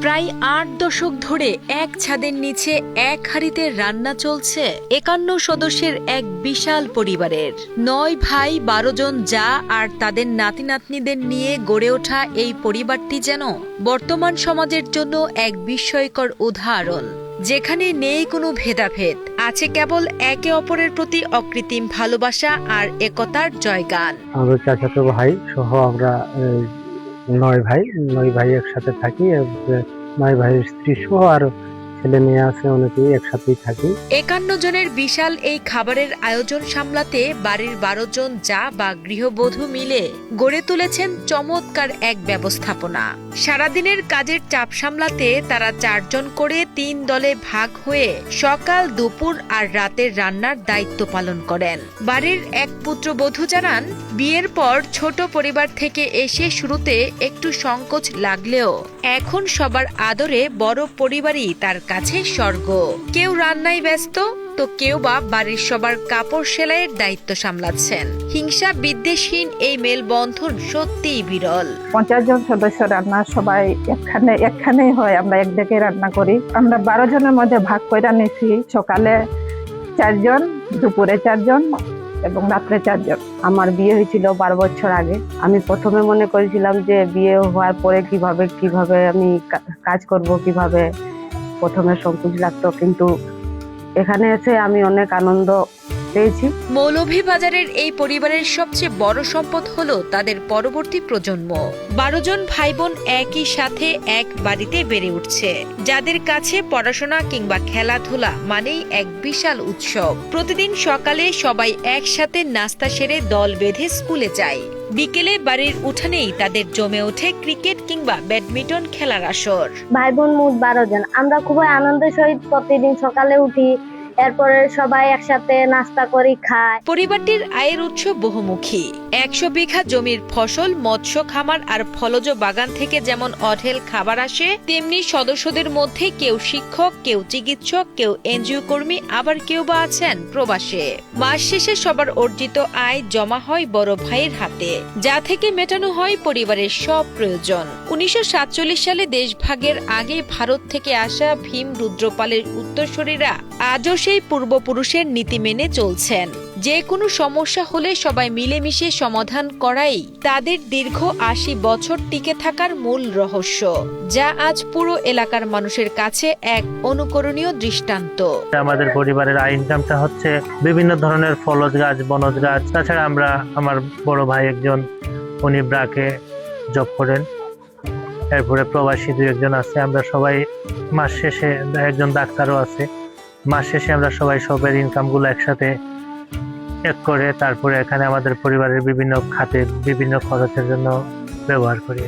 প্রায় ৮ দশক ধরে এক ছাদের নিচে এক হাঁড়িতে রান্না চলছে ৫১ সদস্যের এক বিশাল পরিবারের ৯ ভাই ১২ জন যা আর তাদের নাতি নাতনিদের নিয়ে গড়ে ওঠা এই পরিবারটি যেন বর্তমান সমাজের জন্য এক বিস্ময়কর উদাহরণ, যেখানে নেই কোনো ভেদাভেদ, আছে কেবল একে অপরের প্রতি অকৃত্রিম ভালোবাসা আর একতার জয়গান। আমাদের চাচাতো ভাই সহ আমরা ৯ ভাই একসাথে থাকি। ৯ ভাইয়ের স্ত্রী সহ আর ছেলে মেয়ে আছে, অনেকেই একসাথেই থাকি। ৫১ জনের বিশাল এই খাবারের আয়োজন সামলাতে বাড়ির ১২ জন যা বা গৃহবধূ মিলে গড়ে তুলেছেন চমৎকার এক ব্যবস্থাপনা। সারাদিনের কাজের চাপ সামলাতে তারা ৪ জন করে ৩ দলে ভাগ হয়ে সকাল, দুপুর আর রাতের রান্নার দায়িত্ব পালন করেন। বাড়ির এক পুত্রবধূ জানান, বিয়ের পর ছোট পরিবার থেকে এসে শুরুতে একটু সংকোচ লাগলেও এখন সবার আদরে বড় পরিবারই তার কাছে স্বর্গ। কেউ রান্নায় ব্যস্ত, তো কেউ বা বাড়ির সবার কাপড় সেলাইয়ের দায়িত্ব সামলাচ্ছেন। হিংসা বিদ্বেষহীন এই মেলবন্ধন সত্যিই বিরল। ৫০ জন সদস্য রান্না সবাই একখানেই হয়, আমরা এক ডেকে রান্না করি। আমরা ১২ জনের মধ্যে ভাগ করে নিয়েছি, সকালে ৪ জন, দুপুরে 4 জন এবং রাত্রে 4 জন। আমার বিয়ে হয়েছিল 12 বছর আগে। আমি প্রথমে মনে করেছিলাম যে বিয়ে হওয়ার পরে কিভাবে আমি কাজ করব, কিভাবে প্রথমে সংকোচ লাগতো, কিন্তু এখানে এসে আমি অনেক আনন্দ পেয়েছি। মৌলভীবাজারের এই পরিবারের সবচেয়ে বড় সম্পদ হলো তাদের পরবর্তী প্রজন্ম। ১২ জন ভাই বোন একই সাথে এক বাড়িতে বেড়ে উঠছে, যাদের কাছে পড়াশোনা কিংবা খেলাধুলা মানেই এক বিশাল উৎসব। প্রতিদিন সকালে সবাই একসাথে নাস্তা সেরে দল বেঁধে স্কুলে যায়। বিকেলে বাড়ির উঠানেই তাদের জমে ওঠে ক্রিকেট কিংবা ব্যাডমিন্টন খেলার আসর। ভাই বোন মোট 12 জন। আমরা খুবই আনন্দের সহিত প্রতিদিন সকালে উঠি, এরপরে সবাই একসাথে নাস্তা করি, খায়। পরিবারটির আয়ের উৎস বহুমুখী। ১০০ বিঘা জমির ফসল, মৎস্য খামার আর ফলজ বাগান থেকে যেমন অঢেল খাবার আসে, তেমনি সদস্যদের মধ্যে কেউ শিক্ষক, কেউ চিকিৎসক, কেউ এনজিও কর্মী, আবার কেউ বা আছেন প্রবাসে। মাস শেষে সবার অর্জিত আয় জমা হয় বড় ভাইয়ের হাতে, যা থেকে মেটানো হয় পরিবারের সব প্রয়োজন। ১৯৪৭ সালে দেশভাগের আগে ভারত থেকে আসা ভীম রুদ্রপালের উত্তরসূরিরা আজও সেই পূর্বপুরুষের নীতি মেনে চলছেন। যে কোনো সমস্যা হলে সবাই মিলেমিশে সমাধান করাই তাদের দীর্ঘ ৮০ বছর টিকে থাকার মূল রহস্য, যা আজ পুরো এলাকার মানুষের কাছে এক অনুকরণীয় দৃষ্টান্ত। আমাদের পরিবারের আয় ইনকামটা হচ্ছে বিভিন্ন ধরনের ফলজ গাছ, বনজ গাছ। তাছাড়া আমার বড় ভাই একজন, উনি ব্রাকে জব করেন। এরপরে প্রবাসী ২-১ জন আছে। আমরা সবাই মাস শেষে, একজন ডাক্তারও আছে। মাস শেষে আমরা সবাই সবের ইনকামগুলো একসাথে এক করে তারপরে এখানে আমাদের পরিবারের বিভিন্ন খাতে বিভিন্ন খরচের জন্য ব্যবহার করি।